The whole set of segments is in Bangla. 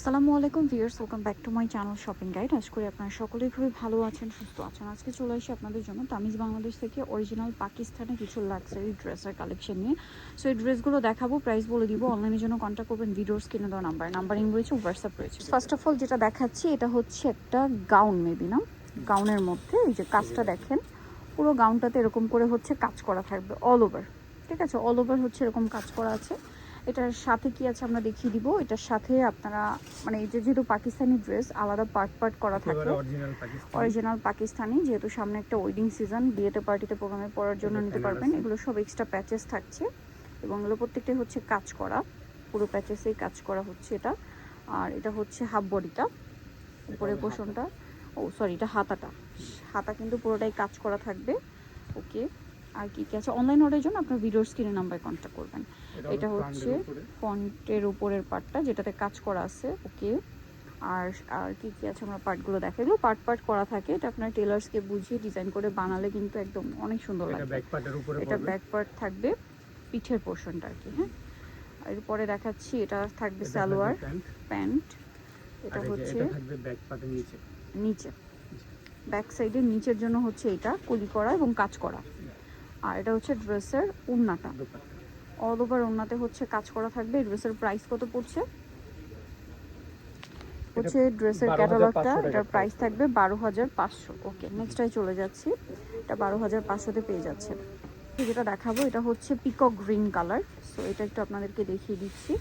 আসসালামু আলাইকুম viewers, welcome back to my channel shopping guide. আশা করি আপনারা সকলেই খুবই ভালো আছেন, সুস্থ আছেন। আজকে চলে আসি আপনাদের জন্য তামিজ বাংলাদেশ থেকে অরিজিনাল পাকিস্তানি কিছু লাক্সারি ড্রেসের কালেকশন নিয়ে। সো এই ড্রেসগুলো দেখাবো, প্রাইস বলে দিব। অনলাইনের জন্য কন্ট্যাক্ট করবেন ভিডিওর স্ক্রিনে দেওয়া নাম্বারিং রয়েছে, হোয়াটসঅ্যাপ রয়েছে। ফার্স্ট অফ অল যেটা দেখাচ্ছি এটা হচ্ছে একটা গাউন, মেবি না, গাউনের মধ্যে এই যে কাজটা দেখেন, পুরো গাউনটাতে এরকম করে হচ্ছে কাজ করা থাকবে অল ওভার। ঠিক আছে, অল ওভার হচ্ছে এরকম কাজ করা আছে। এটার সাথে কি আছে আমরা দেখিয়ে দিব। এটার সাথে আপনারা মানে এই যে যেহেতু পাকিস্তানি ড্রেস আলাদা পার্ট করা থাকে, অরিজিনাল পাকিস্তানি, যেহেতু সামনে একটা ওয়েডিং সিজন, বিয়েতে পার্টিতে প্রোগ্রামে পরার জন্য নিতে পারবেন। এগুলো সব এক্সট্রা প্যাচেস থাকছে এবং এগুলো প্রত্যেকটাই হচ্ছে কাজ করা, পুরো প্যাচেসেই কাজ করা হচ্ছে এটা। আর এটা হচ্ছে হাফ বডিটা, উপরের পোর্শনটা, সরি এটা হাতা কিন্তু পুরোটাই কাজ করা থাকবে। ওকে, আর কি কি আছে অনলাইন অর্ডারের জন্য আপনার ভিডিওর স্ক্রিনে নাম্বারে কন্ট্যাক্ট করবেন। এটা হচ্ছে ফন্টের উপরের পার্টটা যেটাতে কাজ করা আছে। ওকে, আর আর কি কি আছে আমরা পার্টগুলো দেখাই। এগুলো পার্ট করা থাকে, এটা আপনার টেলার্সকে বুঝিয়ে ডিজাইন করে বানালে কিন্তু একদম অনেক সুন্দর লাগবে। এটা ব্যাক পার্ট থাকবে, পিঠের পোর্শনটা আর কি। হ্যাঁ, এরপরে দেখাচ্ছি এটা থাকবে সালোয়ার প্যান্ট। এটা হচ্ছে নিচে ব্যাক সাইডের নিচের জন্য হচ্ছে এটা কলি করা এবং কাজ করা। আর এটা হচ্ছে ড্রেসের ওড়নাটা, অল ওভার ওড়নাতে হচ্ছে কাজ করা থাকবে। ড্রেসের প্রাইস কত পড়ছে হচ্ছে ড্রেসের ক্যাটালগটা, এটার প্রাইস থাকবে 12,500। ওকে, নেক্সটটাই চলে যাচ্ছি। এটা 12,500-তে পেয়ে যাচ্ছে। যেটা দেখাবো এটা হচ্ছে পিকক গ্রিন কালার। সো এটা একটু আপনাদেরকে দেখিয়ে দিচ্ছি।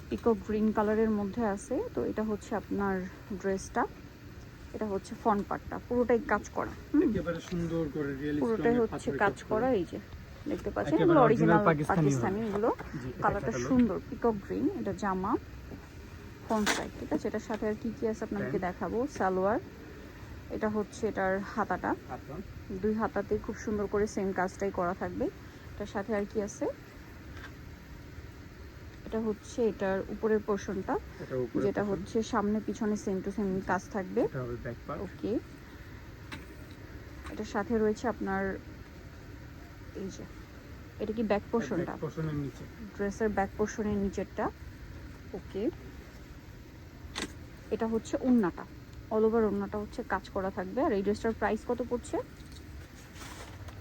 পিকক গ্রিন কালারের মধ্যে আছে। তো এটা হচ্ছে আপনার ড্রেসটা, এটা হচ্ছে ফ্রন্ট পার্টটা পুরোটাই কাজ করা, একেবারে সুন্দর করে রিয়েলিস্টিক, পুরোটাই হচ্ছে কাজ করা। এই যে দেখতে পাচ্ছেন, এগুলো অরিজিনাল পাকিস্তানি, এগুলো কালারটা সুন্দর পিকক গ্রিন। এটা জামা ফ্রন্ট সাইড। ঠিক আছে, এটার সাথে আর কি কি আছে আপনাদেরকে দেখাবো। সালোয়ার, এটা হচ্ছে এটার হাতাটা, দুই হাতাতেই খুব সুন্দর করে সেম কাজটাই করা থাকবে। এটার সাথে আর কি আছে, এটা হচ্ছে এটার উপরের পোর্শনটা, যেটা হচ্ছে সামনে পিছনে সেম টু সেম কাজ থাকবে। ওকে, এটার সাথে রয়েছে আপনার এই যে এটা কি ব্যাক পোর্শনটা, ড্রেসের ব্যাক পোর্শনের নিচেরটা। ওকে, এটা হচ্ছে ওড়নাটা, অল ওভার ওড়নাটা হচ্ছে কাজ করা থাকবে। আর এই ড্রেসটার প্রাইস কত পড়ছে,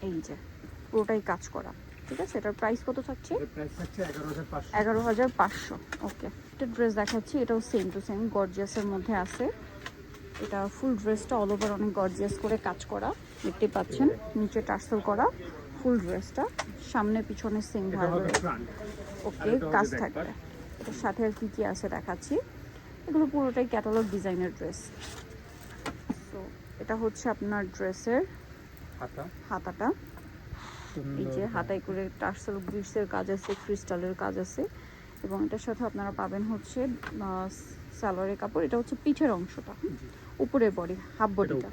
এই যে পুরোটাই কাজ করা। ঠিক আছে, এটার প্রাইস কত থাকছে 11,500। ওকে, একটা ড্রেস দেখাচ্ছি, এটাও সেম টু সেম গর্জিয়াসের মধ্যে আছে। এটা ফুল ড্রেসটা অল ওভার অনেক গর্জিয়াস করে কাজ করা, দেখতে পাচ্ছেন, নিচে টার্সেল করা ফুল ড্রেসটা, সামনে পিছনে সেম ভাবে ওকে কাজ থাকবে। এটার সাথে আর কি কি আছে দেখাচ্ছি। এগুলো পুরোটাই ক্যাটালগ ডিজাইনের ড্রেস। তো এটা হচ্ছে আপনার ড্রেসের হাতাটা, এই যে হাতায় করে টার্সেল গ্রিসের কাজ আছে, ক্রিস্টালের কাজ আছে। এবং এটার সাথে আপনারা পাবেন হচ্ছে সালোয়ারের কাপড়। এটা হচ্ছে পিঠের অংশটা, উপরের বডি, হাফ বডিটা,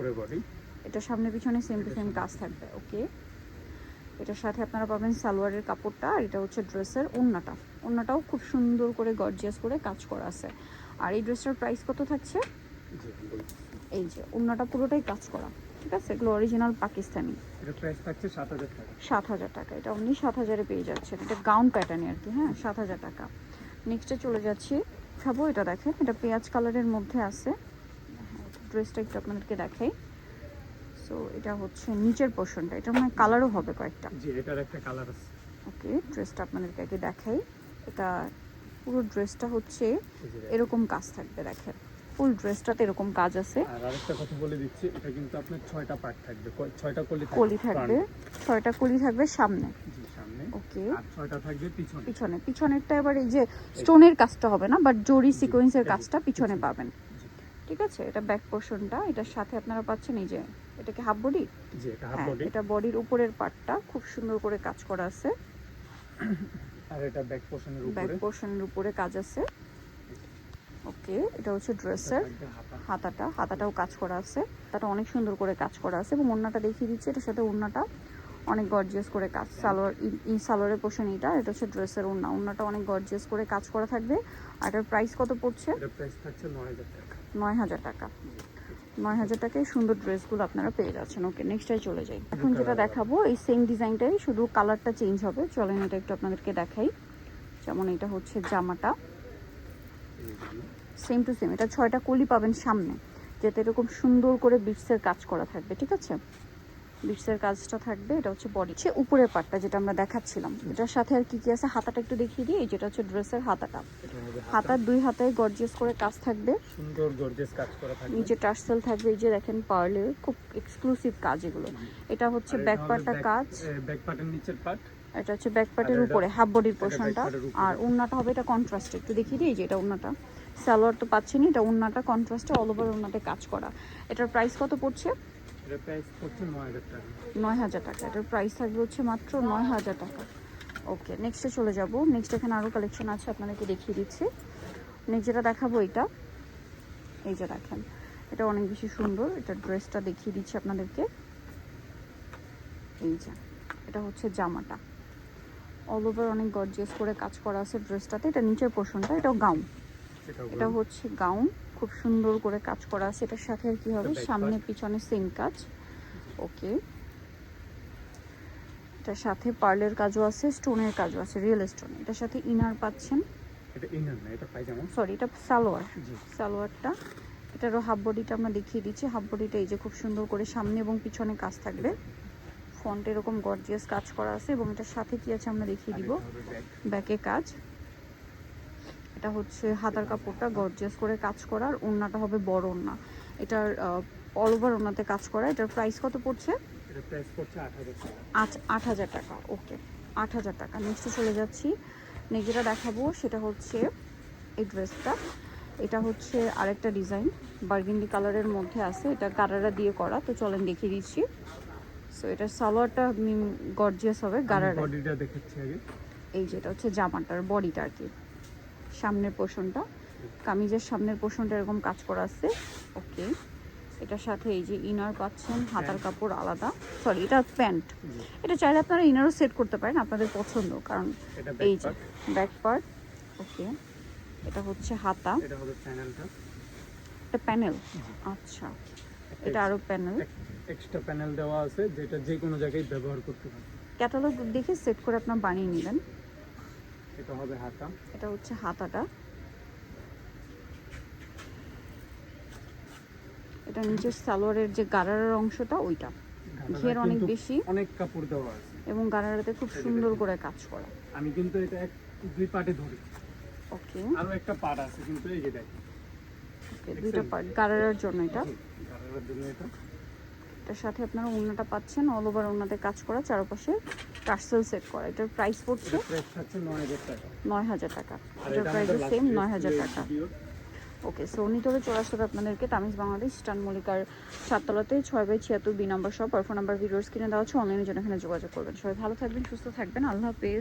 এটা সামনে পিছনে সেম টু সেম কাজ থাকবে। ওকে, এটার সাথে আপনারা পাবেন সালোয়ারের কাপড়টা। আর এটা হচ্ছে ড্রেসের ওড়নাটাও খুব সুন্দর করে গর্জিয়াস করে কাজ করা আছে। আর এই ড্রেসটার প্রাইস কত থাকছে, এই যে ওড়নাটা পুরোটাই কাজ করা। ঠিক আছে, এগুলো অরিজিনাল পাকিস্তানি। এটা প্রাইস থাকছে 7,000 টাকা। 7,000 টাকা, এটা অনলি 7,000-এ পেয়ে যাচ্ছেন। এটা গাউন প্যাটার্নে আর কি। হ্যাঁ, 7,000 টাকা। নেক্সটে চলে যাচ্ছি, খাবো এটা দেখেন, এটা পেঁয়াজ কালারের মধ্যে আছে। ড্রেসটা একটু আপনাদেরকে দেখাই। সো এটা হচ্ছে নিচের পোর্শনটা, এটা মানে কালারও হবে কয়েকটা। জি, এটার একটা কালার আছে। ওকে, ড্রেসটা আপনাদেরকে আগে দেখাই। এটা পুরো ড্রেসটা হচ্ছে এরকম কাজ থাকবে, দেখেন ফুল ড্রেসটাতে এরকম কাজ আছে। আর আরেকটা কথা বলে দিচ্ছি, এটা কিন্তু আপনার 6টা পার্ট থাকবে, 6টা কলি থাকবে, 6টা কলি থাকবে সামনে। জি, সামনে। ওকে, আর 6টা থাকবে পিছনে। পিছনেরটা এবার এই যে স্টোনের কাজটা হবে না, বাট জরি সিকোয়েন্সের কাজটা পিছনে পাবেন। ঠিক আছে, এটা ব্যাক পোর্শনটা, এটার সাথে আপনারা পাচ্ছেন এই যে এটাকে হাফ বডি। জি, এটা হাফ বডি। এটা বডির উপরের পার্টটা খুব সুন্দর করে কাজ করা আছে। আর এটা ব্যাক পোর্শনের উপরে কাজ আছে। ওকে, এটা হচ্ছে ড্রেসের হাতাটাও কাজ করা আছে, তাটা অনেক সুন্দর করে কাজ করা আছে। এবং ওড়নাটা দেখিয়ে দিচ্ছি, এটার সাথে ওড়নাটা অনেক গর্জিয়াস করে কাজ। সালোয়ারের পোর্শন এটা হচ্ছে ড্রেসের ওড়নাটা অনেক গর্জিয়াস করে কাজ করা থাকবে। আর এটার প্রাইস কত পড়ছে, এটার প্রাইস থাকছে 9,000 টাকা। 9,000 টাকা। 9,000 টাকায় সুন্দর ড্রেসগুলো আপনারা পেয়ে যাচ্ছেন। ওকে, নেক্সটটাই চলে যাই। এখন যেটা দেখাবো এই সেম ডিজাইনটাই, শুধু কালারটা চেঞ্জ হবে। চলেন এটা একটু আপনাদেরকে দেখাই। যেমন এটা হচ্ছে জামাটা, সেম টু সেম, এটা 6টা কলি পাবেন সামনে, যেটা এরকম সুন্দর করে বিটসের কাজ করা থাকবে, ঠিক আছে? বিটসের কাজটা থাকবে। এটা হচ্ছে বডি, হচ্ছে উপরের পার্টটা যেটা আমরা দেখাচ্ছিলাম। এটার সাথে আর কি কি আছে, হাতাটা একটু দেখিয়ে দিই। এই যেটা হচ্ছে ড্রেসের হাতাটা, এটা হবে হাতার 2 হাতায় গর্জিয়াস করে কাজ থাকবে, সুন্দর গর্জিয়াস কাজ করা থাকবে। নিচে টার্সেল থাকবে, এই যে দেখেন পার্লের খুব এক্সক্লুসিভ কাজ এগুলো। এটা হচ্ছে আর এটা ব্যাক হবে পার্টটা কাজ, ব্যাক পার্টের নিচের পার্ট। এটা হচ্ছে ব্যাক পার্টের আর এটা- উপরে হাফ বডির এটা পোর্শনটা। back part এর উপরে। আর ওন্নাটা হবে এটা কন্ট্রাস্টে, একটু দেখিয়ে দিই। এই যে এটা ওন্নাটা, সালোয়ার তো পাচ্ছেনই, এটা ওন্নাটা কন্ট্রাস্টে অল ওভার ওন্নাতে কাজ করা। এটার প্রাইস কত পড়ছে? এটা প্রাইস পড়ছে 9000 টাকা। 9000 টাকা। এটার প্রাইস থাকবে হচ্ছে মাত্র 9000 টাকা। ওকে, নেক্সটে চলে যাব। নেক্সট এখানে আরও কালেকশন আছে, আপনাদেরকে দেখিয়ে দিচ্ছি। নেক্সট যেটা দেখাবো এটা, এই যে দেখেন, এটা অনেক বেশি সুন্দর। এটা ড্রেসটা দেখিয়ে দিচ্ছি আপনাদেরকে। এই যে এটা হচ্ছে জামাটা, অল ওভার অনেক গর্জিয়াস করে কাজ করা আছে ড্রেসটাতে। এটা নিচের পোর্শনটা, এটাও গাউন, এটা হচ্ছে গাউন, খুব সুন্দর করে কাজ করা আছে। এটার সাথে আর কি হবে, এটা back সামনে part। পিছনে সেম কাজ। ওকে, এটার সাথে পার্লের কাজও আছে, স্টোনের কাজও আছে, রিয়েল স্টোন। এটার সাথে ইনার পাচ্ছেন, এটা ইনার না, এটা পায়জামা। সরি এটা সালোয়ার, জি। সালোয়ারটা। এটারও হাফ বডিটা আমরা দেখিয়ে দিচ্ছি। হাফ বডিটা এই যে খুব সুন্দর করে সামনে এবং পিছনে কাজ থাকবে, ফন্ট এরকম গর্জিয়াস কাজ করা আছে। এবং এটার সাথে কি আছে আমরা দেখিয়ে আর দিব, এটা হবে back। ব্যাকে কাজ। এটা হচ্ছে হাতার কাপড়টা গর্জিয়াস করে কাজ করা, আর ওড়নাটা হবে বড় ওড়না। এটার অল ওভার ওড়নাতে কাজ করা। এটার প্রাইস কত পড়ছে? এটা প্রাইস পড়ছে 8000 টাকা। 8000 টাকা। ওকে, 8000 টাকা। নেক্সটে চলে যাচ্ছি। নেক্সট যেটা দেখাবো সেটা হচ্ছে এই ড্রেসটা। এটা হচ্ছে আরেকটা ডিজাইন, বার্গেন্ডি কালারের মধ্যে আছে। এটা গারারা দিয়ে করা, তো চলেন দেখিয়ে দিচ্ছি। সো এটার সালোয়ারটা গর্জিয়াস হবে গারারা। বডিটা দেখাচ্ছি আগে। এই যেটা হচ্ছে জামাটার বডিটা আর কি, সামনের পোর্শনটা, কামিজের সামনের পোর্শনটা এরকম কাজ করা আছে। ওকে, এটার সাথে এই যে ইনার পাচ্ছেন, হাতার কাপড় আলাদা, সরি এটা প্যান্ট। এটা চাইলে আপনারা ইনারও সেট করতে পারেন আপনাদের পছন্দ, কারণ এটা এই ব্যাক যে পার্ট। Back part. ওকে, এটা হচ্ছে হাতা, এটা হবে প্যানেলটা। এটা প্যানেল। আচ্ছা, এটা আরো প্যানেল। এক্সট্রা প্যানেল দেওয়া আছে, যেটা যে কোনো জায়গায় ব্যবহার করতে পারবে। ক্যাটালগ দেখে সেট করে আপনার বানিয়ে নেবেন। এটা হবে হাতা। এটা হচ্ছে হাতাটা। এটা নিচের সালোয়ারের যে গারারের অংশটা, ওইটা ঘের অনেক কিন্তু বেশি অনেক কাপড় দেওয়া আছে। এবং গারারাতে খুব সুন্দর করে কাজ করা। আমি কিন্তু এটা দুই পার্টে ধরি, ওকে, আরো একটা পার্ট আছে কিন্তু এই যে দেখেন। দুইটা পার্ট গারারার জন্য এটা। কালারের জন্য এটা। এটার সাথে আপনারা ওড়নাটা পাচ্ছেন, অল ওভার ওড়নাতে কাজ করা, চারপাশে টার্সেল সেট করা। এটার প্রাইস পড়ছে এটা প্রাইস থাকছে 9000 টাকা। 9000 টাকা। আর এটার এটা প্রাইস আমাদের সেম last 9000 year টাকা। video। ওকে, সো নিতরে চলে আসতে হবে আপনাদেরকে তামিজ বাংলাদেশ স্টান মল্লিকার 7তলাতে 6/76 B নম্বর শপ। আর ফোন নাম্বার ভিডিওস কিনে দেওয়া হচ্ছে, অনলাইনের জন্য এখানে যোগাযোগ করবেন। সবাই ভালো থাকবেন, সুস্থ থাকবেন, আল্লাহ হাফেজ।